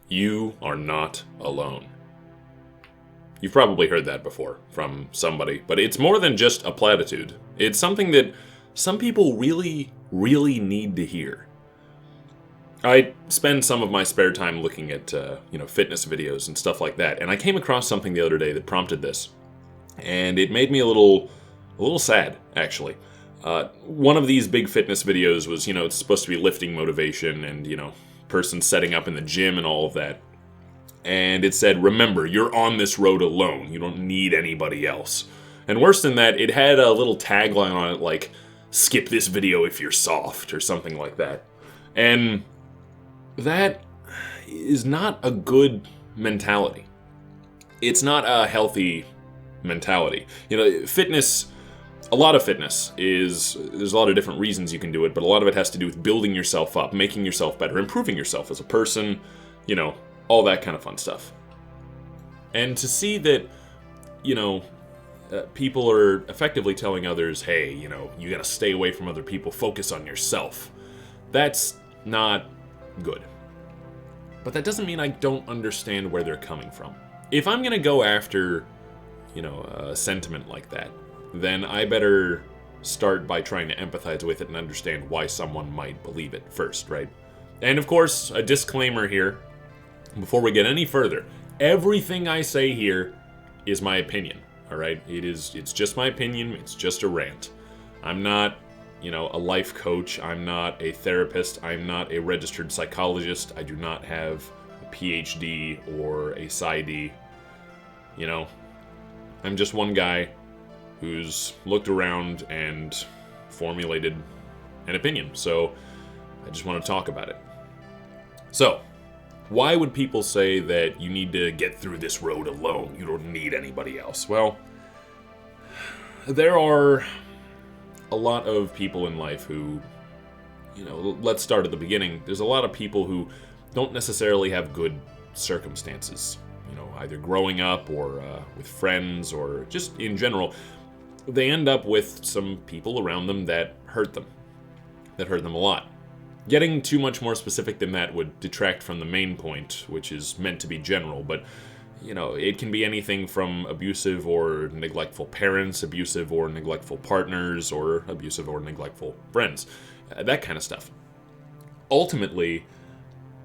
You are not alone. You've probably heard that before from somebody, but it's more than just a platitude. It's something that some people really, really need to hear. I spend some of my spare time looking at, fitness videos and stuff like that, and I came across something the other day that prompted this, and it made me a little sad, actually. One of these big fitness videos was, it's supposed to be lifting motivation and, person setting up in the gym and all of that. And it said, remember, you're on this road alone. You don't need anybody else. And worse than that, it had a little tagline on it like, skip this video if you're soft, or something like that. And that is not a good mentality. It's not a healthy mentality. Fitness, a lot of fitness there's a lot of different reasons you can do it, but a lot of it has to do with building yourself up, making yourself better, improving yourself as a person, all that kind of fun stuff. And to see that, people are effectively telling others, hey, you gotta stay away from other people, focus on yourself. That's not good. But that doesn't mean I don't understand where they're coming from. If I'm gonna go after, a sentiment like that, then I better start by trying to empathize with it and understand why someone might believe it first, right? And of course, a disclaimer here, before we get any further, everything I say here is my opinion, all right? It's just my opinion, it's just a rant. I'm not, a life coach, I'm not a therapist, I'm not a registered psychologist, I do not have a PhD or a PsyD, I'm just one guy who's looked around and formulated an opinion, so I just want to talk about it. So, why would people say that you need to get through this road alone? You don't need anybody else. Well, there are a lot of people in life who, let's start at the beginning. There's a lot of people who don't necessarily have good circumstances, either growing up or with friends or just in general. They end up with some people around them that hurt them a lot. Getting too much more specific than that would detract from the main point, which is meant to be general, but, it can be anything from abusive or neglectful parents, abusive or neglectful partners, or abusive or neglectful friends. That kind of stuff. Ultimately,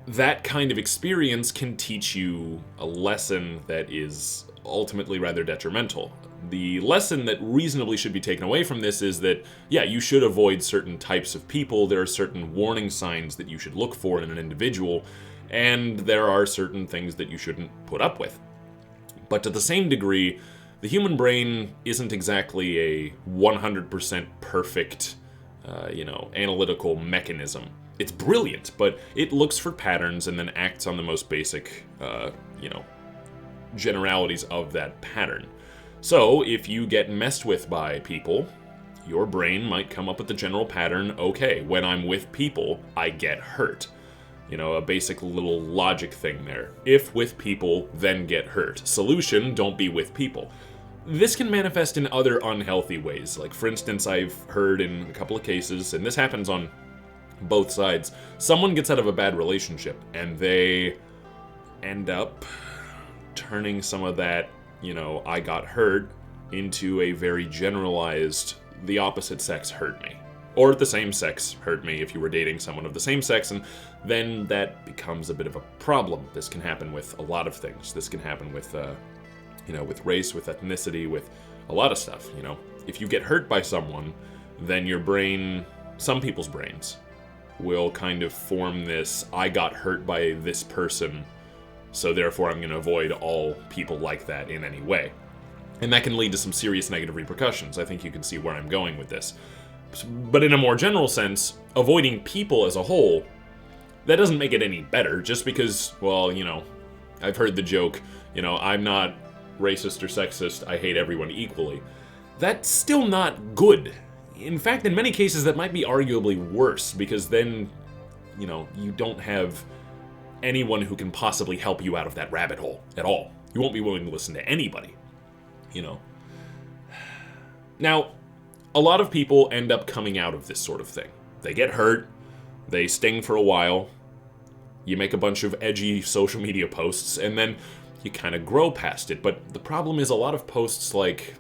that kind of experience can teach you a lesson that is ultimately rather detrimental. The lesson that reasonably should be taken away from this is that, yeah, you should avoid certain types of people. There are certain warning signs that you should look for in an individual, and there are certain things that you shouldn't put up with. But to the same degree, the human brain isn't exactly a 100% perfect, analytical mechanism. It's brilliant, but it looks for patterns and then acts on the most basic, generalities of that pattern. So, if you get messed with by people, your brain might come up with the general pattern, okay, when I'm with people, I get hurt. A basic little logic thing there. If with people, then get hurt. Solution, don't be with people. This can manifest in other unhealthy ways. Like, for instance, I've heard in a couple of cases, and this happens on both sides, someone gets out of a bad relationship, and they end up turning some of that I got hurt into a very generalized, the opposite sex hurt me. Or the same sex hurt me if you were dating someone of the same sex, and then that becomes a bit of a problem. This can happen with a lot of things. This can happen with, with race, with ethnicity, with a lot of stuff, If you get hurt by someone, then your brain, some people's brains, will kind of form this, I got hurt by this person, so therefore I'm going to avoid all people like that in any way. And that can lead to some serious negative repercussions. I think you can see where I'm going with this. But in a more general sense, avoiding people as a whole, that doesn't make it any better, just because, well, I've heard the joke, I'm not racist or sexist, I hate everyone equally. That's still not good. In fact, in many cases, that might be arguably worse, because then, you don't have anyone who can possibly help you out of that rabbit hole at all. You won't be willing to listen to anybody, Now, a lot of people end up coming out of this sort of thing. They get hurt, they sting for a while, You make a bunch of edgy social media posts, and then you kind of grow past it. But the problem is a lot of posts like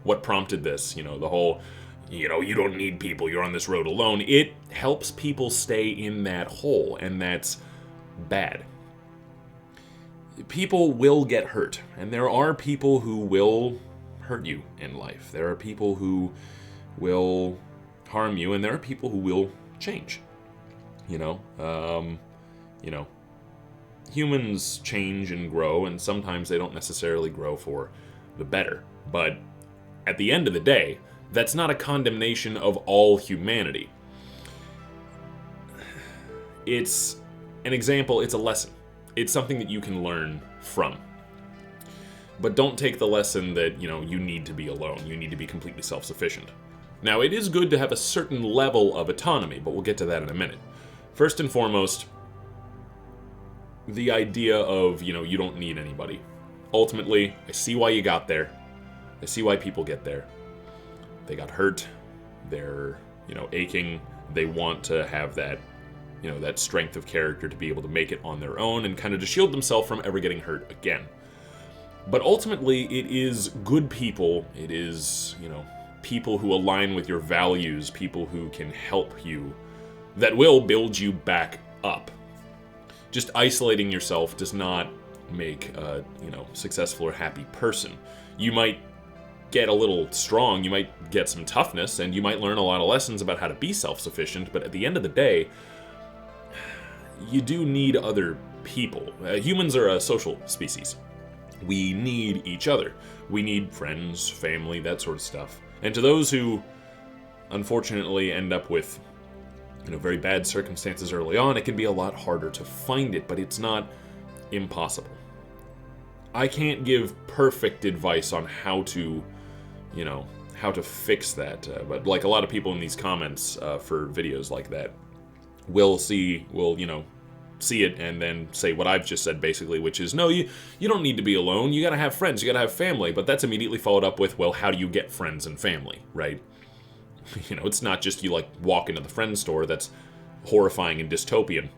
what prompted this, the whole, you don't need people, you're on this road alone. It helps people stay in that hole, and that's bad. People will get hurt, and there are people who will hurt you in life. There are people who will harm you, and there are people who will change. Humans change and grow, and sometimes they don't necessarily grow for the better. But at the end of the day, that's not a condemnation of all humanity. It's an example, it's a lesson. It's something that you can learn from. But don't take the lesson that, you need to be alone. You need to be completely self-sufficient. Now, it is good to have a certain level of autonomy, but we'll get to that in a minute. First and foremost, the idea of, you don't need anybody. Ultimately, I see why you got there. I see why people get there. They got hurt. They're, aching. They want to have that, that strength of character to be able to make it on their own and kind of to shield themselves from ever getting hurt again. But ultimately, it is good people. It is, people who align with your values, people who can help you, that will build you back up. Just isolating yourself does not make a, successful or happy person. You might get a little strong, you might get some toughness, and you might learn a lot of lessons about how to be self-sufficient, but at the end of the day, you do need other people. Humans are a social species. We need each other. We need friends, family, that sort of stuff. And to those who, unfortunately, end up with, very bad circumstances early on, it can be a lot harder to find it, but it's not impossible. I can't give perfect advice on how to, how to fix that, but like a lot of people in these comments for videos like that will see it and then say what I've just said basically, which is, no, you don't need to be alone. You gotta have friends, you gotta have family. But that's immediately followed up with, well, how do you get friends and family, right? It's not just you walk into the friend store. That's horrifying and dystopian.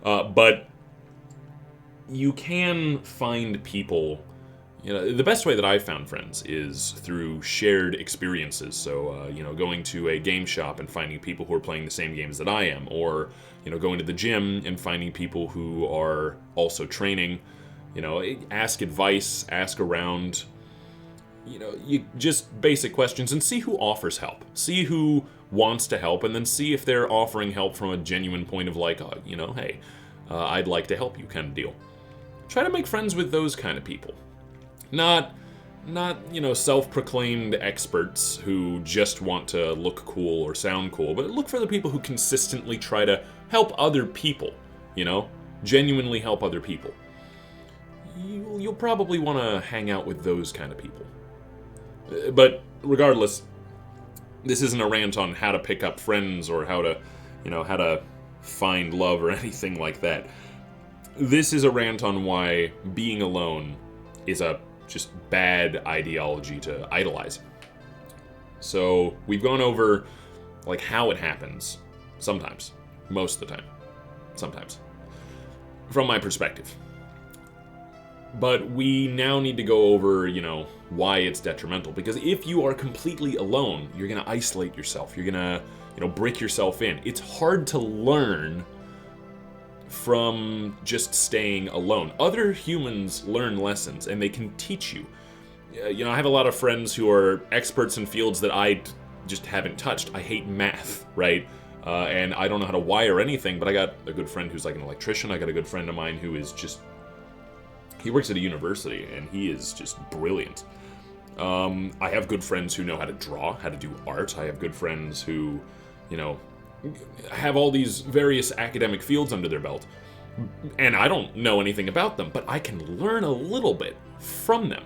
But you can find people. The best way that I've found friends is through shared experiences. So, going to a game shop and finding people who are playing the same games that I am, or, going to the gym and finding people who are also training, ask advice, ask around, you just basic questions and see who offers help. See who wants to help, and then see if they're offering help from a genuine point of hey, I'd like to help you kind of deal. Try to make friends with those kind of people. Not self-proclaimed experts who just want to look cool or sound cool, but look for the people who consistently try to help other people, genuinely help other people. You'll probably want to hang out with those kind of people. But regardless, this isn't a rant on how to pick up friends or how to find love or anything like that. This is a rant on why being alone is a just bad ideology to idolize. So we've gone over how it happens sometimes, most of the time, sometimes, from my perspective. But we now need to go over, why it's detrimental. Because if you are completely alone, you're going to isolate yourself. You're going to, brick yourself in. It's hard to learn from just staying alone. Other humans learn lessons, and they can teach you. I have a lot of friends who are experts in fields that I just haven't touched. I hate math, right? And I don't know how to wire anything, but I got a good friend who's an electrician. I got a good friend of mine who is just... He works at a university, and he is just brilliant. I have good friends who know how to draw, how to do art. I have good friends who, have all these various academic fields under their belt. And I don't know anything about them, but I can learn a little bit from them.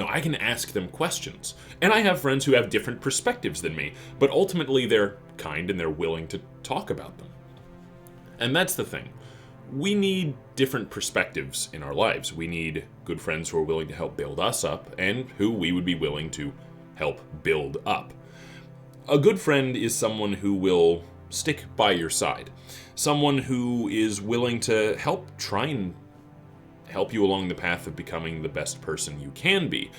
I can ask them questions. And I have friends who have different perspectives than me, but ultimately they're kind and they're willing to talk about them. And that's the thing. We need different perspectives in our lives. We need good friends who are willing to help build us up and who we would be willing to help build up. A good friend is someone who will stick by your side. Someone who is willing to try and help you along the path of becoming the best person you can be.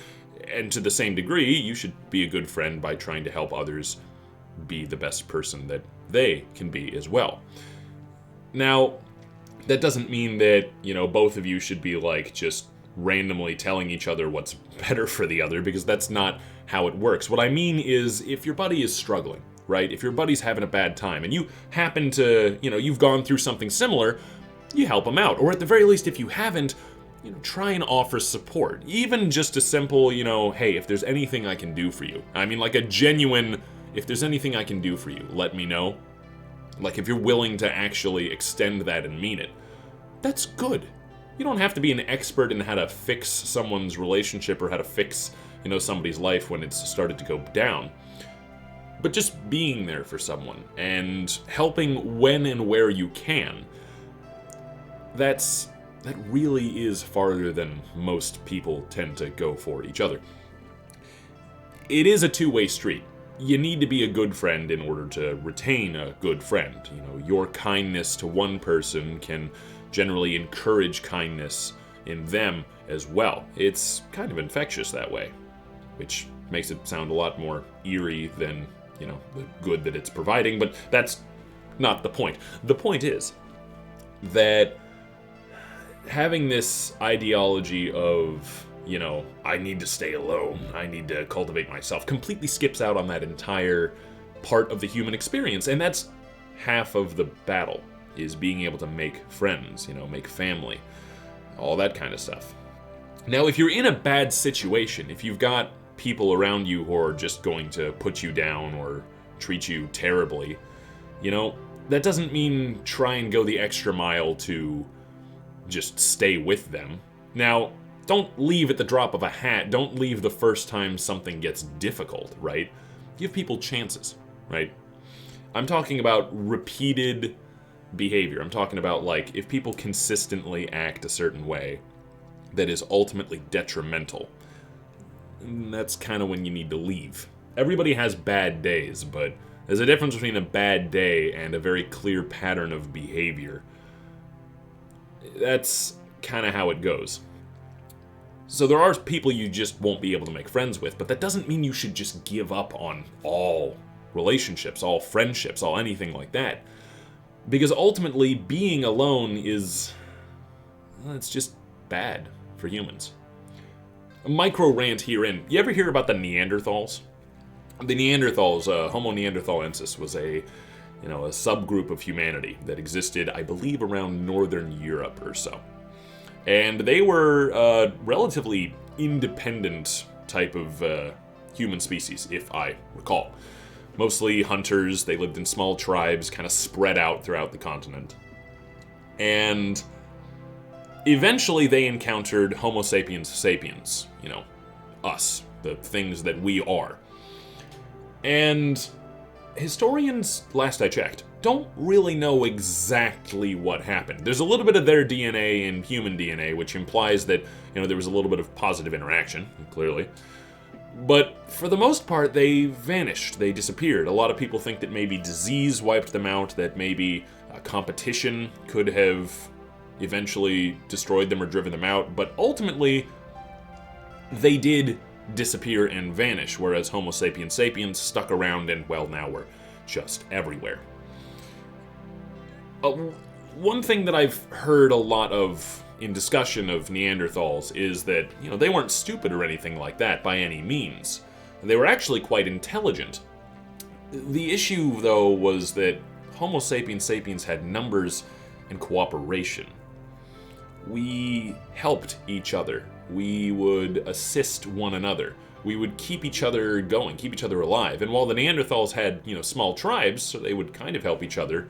And to the same degree, you should be a good friend by trying to help others be the best person that they can be as well. Now, that doesn't mean that, both of you should be like just randomly telling each other what's better for the other, because that's not how it works. What I mean is, if your buddy is struggling, right? If your buddy's having a bad time and you happen to, you've gone through something similar, you help them out. Or at the very least, if you haven't, try and offer support. Even just a simple, hey, if there's anything I can do for you. I mean, like a genuine, if there's anything I can do for you, let me know. Like, if you're willing to actually extend that and mean it, that's good. You don't have to be an expert in how to fix someone's relationship or how to fix, somebody's life when it's started to go down. But just being there for someone and helping when and where you can, that really is farther than most people tend to go for each other. It is a two-way street. You need to be a good friend in order to retain a good friend. Your kindness to one person can generally encourage kindness in them as well. It's kind of infectious that way, which makes it sound a lot more eerie than, the good that it's providing, but that's not the point. The point is that having this ideology of, I need to stay alone, I need to cultivate myself, completely skips out on that entire part of the human experience, and that's half of the battle, is being able to make friends, make family, all that kind of stuff. Now, if you're in a bad situation, if you've got people around you who are just going to put you down or treat you terribly, that doesn't mean try and go the extra mile to just stay with them. Now, don't leave at the drop of a hat. Don't leave the first time something gets difficult, right? Give people chances, right? I'm talking about repeated behavior. I'm talking about, like, if people consistently act a certain way that is ultimately detrimental, that's kind of when you need to leave. Everybody has bad days, but there's a difference between a bad day and a very clear pattern of behavior. That's kind of how it goes. So there are people you just won't be able to make friends with, but that doesn't mean you should just give up on all relationships, all friendships, all anything like that. Because ultimately, being alone it's just bad for humans. A micro rant herein. You ever hear about the Neanderthals? The Neanderthals, Homo neanderthalensis, was a subgroup of humanity that existed, I believe, around northern Europe or so. And they were a relatively independent type of human species, if I recall. Mostly hunters, they lived in small tribes, kind of spread out throughout the continent. And eventually they encountered Homo sapiens sapiens, us, the things that we are. And historians, last I checked, don't really know exactly what happened. There's a little bit of their DNA in human DNA, which implies that, there was a little bit of positive interaction, clearly. But for the most part, they vanished. They disappeared. A lot of people think that maybe disease wiped them out, that maybe competition could have eventually destroyed them or driven them out. But ultimately, they did disappear and vanish, whereas Homo sapiens sapiens stuck around and, well, now we're just everywhere. One thing that I've heard a lot of in discussion of Neanderthals is that, they weren't stupid or anything like that by any means. They were actually quite intelligent. The issue, though, was that Homo sapiens sapiens had numbers and cooperation. We helped each other. We would assist one another. We would keep each other going, keep each other alive. And while the Neanderthals had, small tribes, so they would kind of help each other,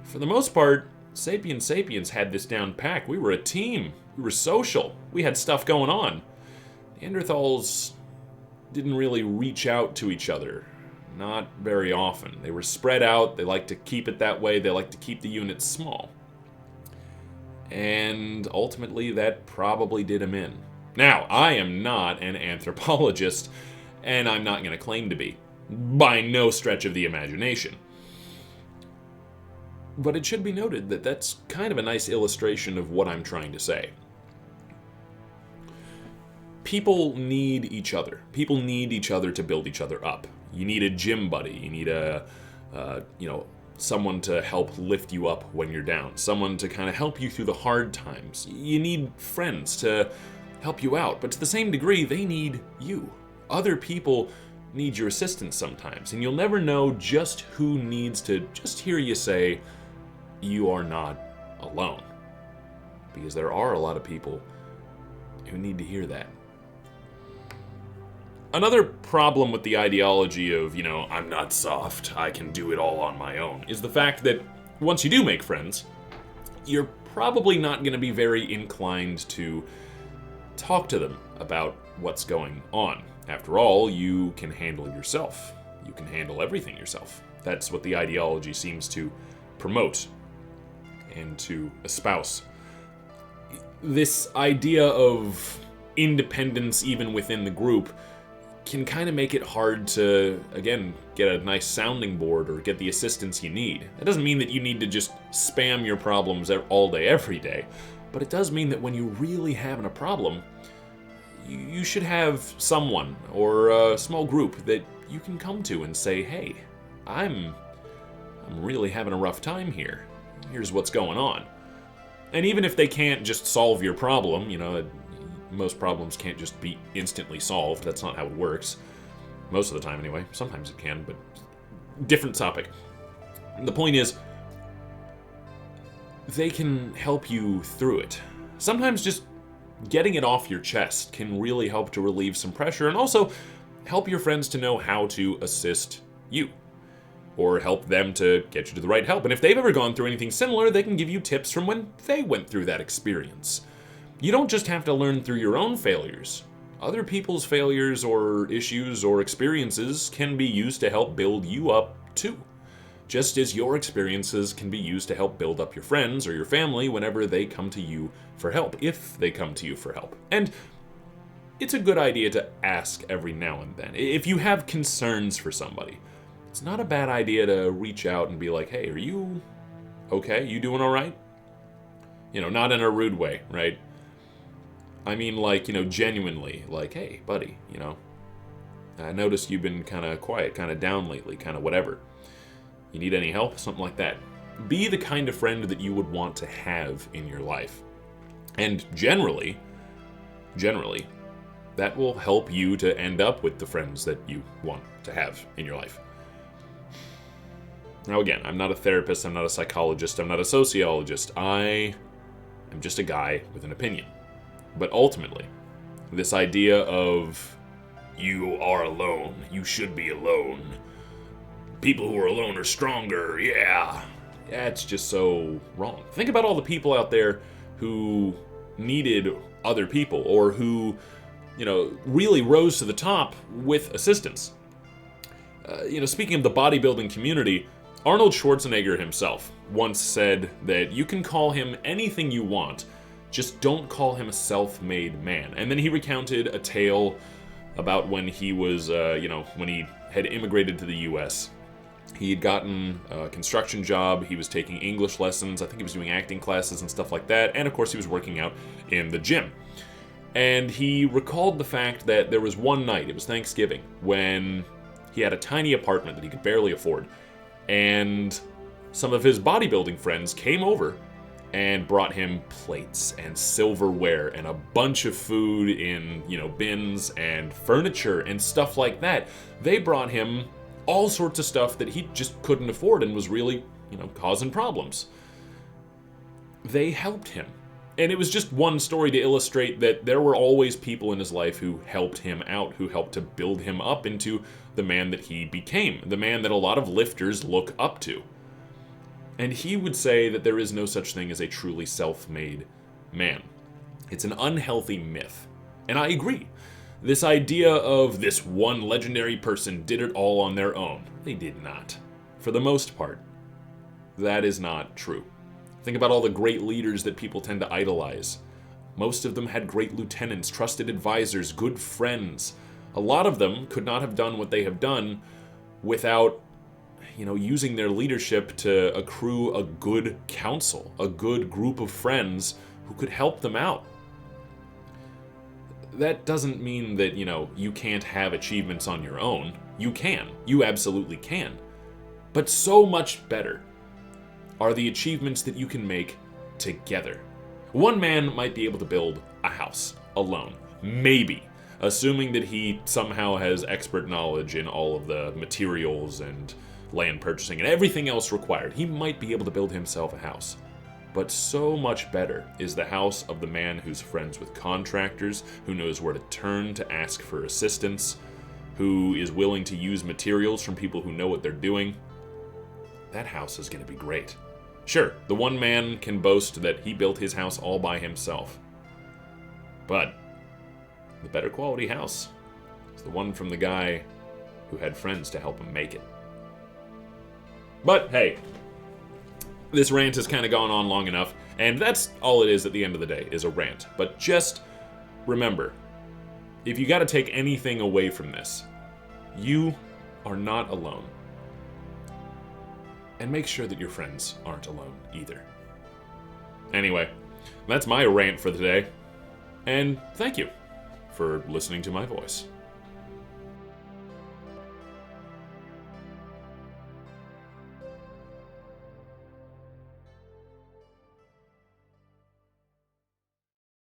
for the most part, Sapiens sapiens had this down pat. We were a team. We were social. We had stuff going on. Neanderthals didn't really reach out to each other. Not very often. They were spread out. They liked to keep it that way. They liked to keep the units small. And ultimately, that probably did them in. Now, I am not an anthropologist, and I'm not going to claim to be. By no stretch of the imagination. But it should be noted that that's kind of a nice illustration of what I'm trying to say. People need each other. People need each other to build each other up. You need a gym buddy. You need someone to help lift you up when you're down. Someone to kind of help you through the hard times. You need friends to help you out. But to the same degree, they need you. Other people need your assistance sometimes. And you'll never know just who needs to just hear you say, you are not alone. Because there are a lot of people who need to hear that. Another problem with the ideology of, I'm not soft, I can do it all on my own, is the fact that once you do make friends, you're probably not going to be very inclined to talk to them about what's going on. After all, you can handle yourself. You can handle everything yourself. That's what the ideology seems to promote and to espouse. This idea of independence even within the group can kind of make it hard to, again, get a nice sounding board or get the assistance you need. That doesn't mean that you need to just spam your problems all day, every day, but it does mean that when you're really having a problem, you should have someone or a small group that you can come to and say, hey, I'm really having a rough time here. Here's what's going on. And even if they can't just solve your problem, most problems can't just be instantly solved. That's not how it works. Most of the time, anyway. Sometimes it can, but different topic. The point is, they can help you through it. Sometimes just getting it off your chest can really help to relieve some pressure and also help your friends to know how to assist you. Or help them to get you to the right help. And if they've ever gone through anything similar, they can give you tips from when they went through that experience. You don't just have to learn through your own failures. Other people's failures or issues or experiences can be used to help build you up too. Just as your experiences can be used to help build up your friends or your family whenever they come to you for help, if they come to you for help. And it's a good idea to ask every now and then. If you have concerns for somebody, it's not a bad idea to reach out and be like, hey, are you okay? You doing all right? Not in a rude way, right? I mean, genuinely, hey, buddy, I noticed you've been kind of quiet, kind of down lately, kind of whatever. You need any help? Something like that. Be the kind of friend that you would want to have in your life. And generally, that will help you to end up with the friends that you want to have in your life. Now again, I'm not a therapist, I'm not a psychologist, I'm not a sociologist. I am just a guy with an opinion. But ultimately, this idea of you are alone, you should be alone, people who are alone are stronger, yeah, it's just so wrong. Think about all the people out there who needed other people or who, really rose to the top with assistance. Speaking of the bodybuilding community, Arnold Schwarzenegger himself once said that you can call him anything you want, just don't call him a self-made man. And then he recounted a tale about when he was, when he had immigrated to the U.S. He had gotten a construction job, he was taking English lessons, I think he was doing acting classes and stuff like that, and of course he was working out in the gym. And he recalled the fact that there was one night, it was Thanksgiving, when he had a tiny apartment that he could barely afford, and some of his bodybuilding friends came over and brought him plates and silverware and a bunch of food in, bins and furniture and stuff like that. They brought him all sorts of stuff that he just couldn't afford and was really, causing problems. They helped him. And it was just one story to illustrate that there were always people in his life who helped him out, who helped to build him up into the man that he became, the man that a lot of lifters look up to. And he would say that there is no such thing as a truly self-made man. It's an unhealthy myth. And I agree. This idea of this one legendary person did it all on their own. They did not. For the most part, that is not true. Think about all the great leaders that people tend to idolize. Most of them had great lieutenants, trusted advisors, good friends. A lot of them could not have done what they have done without using their leadership to accrue a good council, a good group of friends who could help them out. That doesn't mean that, you can't have achievements on your own. You can. You absolutely can. But so much better are the achievements that you can make together. One man might be able to build a house alone. Maybe. Assuming that he somehow has expert knowledge in all of the materials and land purchasing and everything else required. He might be able to build himself a house. But so much better is the house of the man who's friends with contractors, who knows where to turn to ask for assistance, who is willing to use materials from people who know what they're doing. That house is going to be great. Sure, the one man can boast that he built his house all by himself. But the better quality house is the one from the guy who had friends to help him make it. But hey, this rant has kind of gone on long enough, and that's all it is at the end of the day, is a rant. But just remember, if you got to take anything away from this, you are not alone. And make sure that your friends aren't alone either. Anyway, that's my rant for the day. And thank you for listening to my voice.